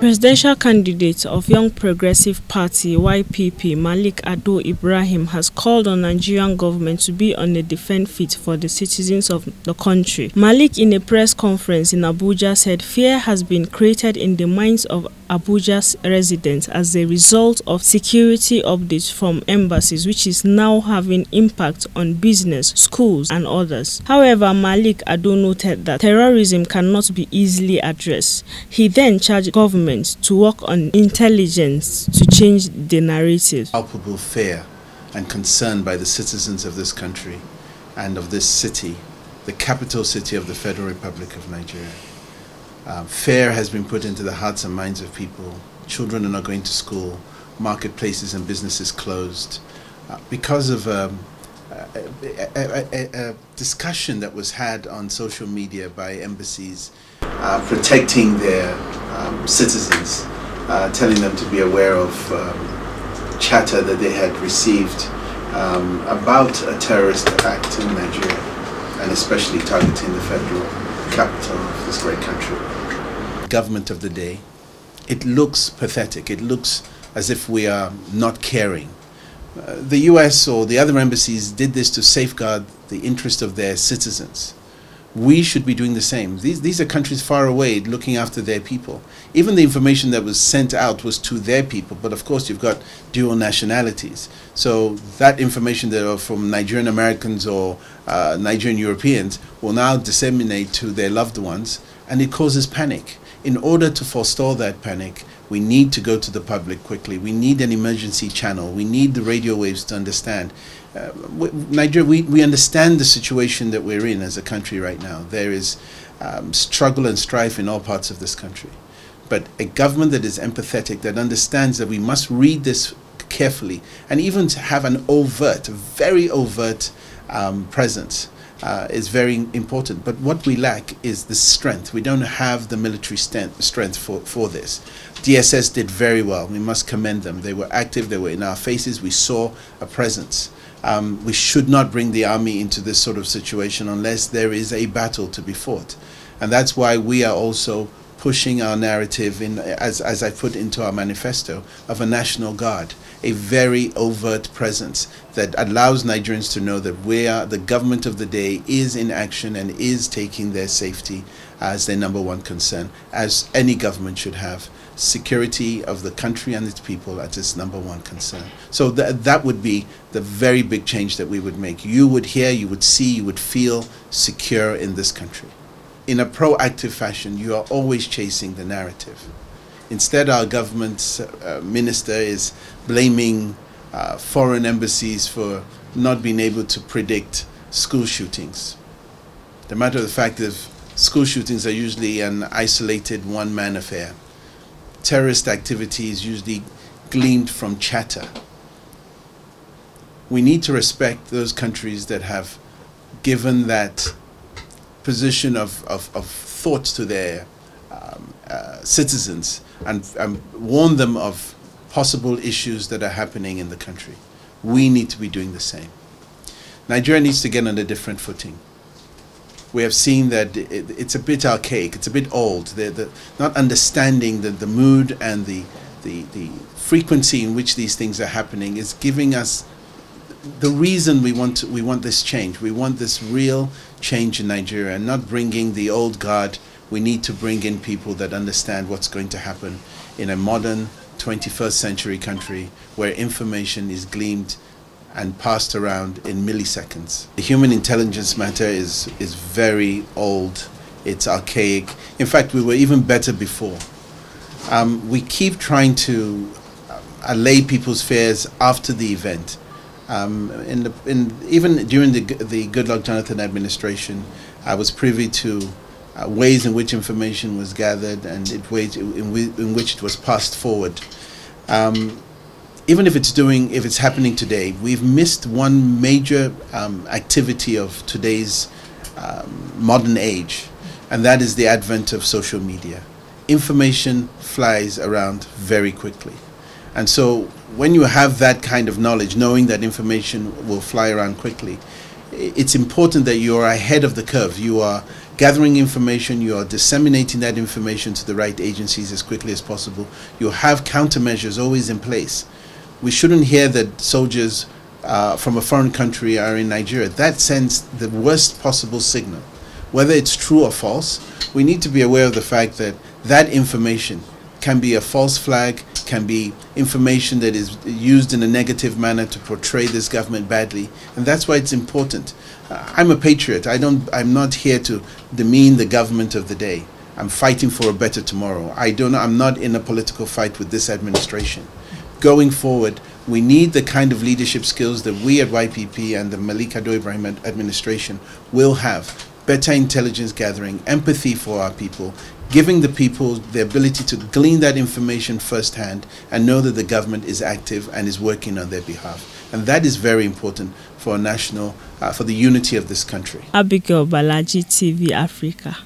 Presidential candidate of Young Progressive Party YPP Malik Ado Ibrahim has called on Nigerian government to be on a defense fit for the citizens of the country. Malik, in a press conference in Abuja, said fear has been created in the minds of Abuja's residents as a result of security updates from embassies, which is now having impact on business, schools and others. However, Malik Ado noted that terrorism cannot be easily addressed. He then charged government to work on intelligence to change the narrative. Palpable fear and concern by the citizens of this country and of this city, the capital city of the Federal Republic of Nigeria. Fear has been put into the hearts and minds of people. Children are not going to school, marketplaces and businesses closed because of a discussion that was had on social media by embassies protecting their citizens, telling them to be aware of chatter that they had received about a terrorist act in Nigeria, and especially targeting the federal capital of this great country. Government of the day, it looks pathetic. It looks as if we are not caring. The US or the other embassies did this to safeguard the interest of their citizens. We should be doing the same. These are countries far away looking after their people. Even the information that was sent out was to their people, but of course you've got dual nationalities. So that information that are from Nigerian Americans or Nigerian Europeans will now disseminate to their loved ones, and it causes panic. In order to forestall that panic, we need to go to the public quickly. We need an emergency channel. We need the radio waves to understand. Nigeria, we understand the situation that we're in as a country right now. There is struggle and strife in all parts of this country. But a government that is empathetic, that understands that we must read this carefully, and even to have an overt, very overt presence is very important. But what we lack is the strength. We don't have the military strength for this. DSS did very well. We must commend them. They were active. They were in our faces. We saw a presence. We should not bring the army into this sort of situation unless there is a battle to be fought. And that's why we are also pushing our narrative, as I put into our manifesto, of a National Guard, a very overt presence that allows Nigerians to know that the government of the day is in action and is taking their safety as their number one concern, as any government should have. Security of the country and its people as its number one concern. So that would be the very big change that we would make. You would hear, you would see, you would feel secure in this country. In a proactive fashion, you are always chasing the narrative. Instead, our government's minister is blaming foreign embassies for not being able to predict school shootings. The matter of the fact is, school shootings are usually an isolated one-man affair. Terrorist activity is usually gleaned from chatter. We need to respect those countries that have given that position of thought to their citizens and warn them of possible issues that are happening in the country. We need to be doing the same. Nigeria needs to get on a different footing. We have seen that it's a bit archaic, it's a bit old. They're not understanding the mood and the frequency in which these things are happening is giving us the reason we want this change. We want this real change in Nigeria, and not bringing the old guard. We need to bring in people that understand what's going to happen in a modern 21st century country where information is gleaned and passed around in milliseconds. The human intelligence matter is very old, it's archaic. In fact, we were even better before. We keep trying to allay people's fears after the event. Even during the Goodluck Jonathan administration, I was privy to ways in which information was gathered and ways in which it was passed forward. Even if it's happening today, we've missed one major activity of today's modern age, and that is the advent of social media. Information flies around very quickly. And so when you have that kind of knowledge, knowing that information will fly around quickly, it's important that you are ahead of the curve. You are gathering information, you are disseminating that information to the right agencies as quickly as possible. You have countermeasures always in place. We shouldn't hear that soldiers from a foreign country are in Nigeria. That sends the worst possible signal. Whether it's true or false, we need to be aware of the fact that that information can be a false flag, can be information that is used in a negative manner to portray this government badly, and that's why it's important. I'm a patriot. I'm not here to demean the government of the day. I'm fighting for a better tomorrow. I'm not in a political fight with this administration. Going forward, we need the kind of leadership skills that we at YPP and the Malik Ado Ibrahim administration will have. Better intelligence gathering, empathy for our people, giving the people the ability to glean that information firsthand and know that the government is active and is working on their behalf. And that is very important for for the unity of this country. Abigail Balaji, TV Africa.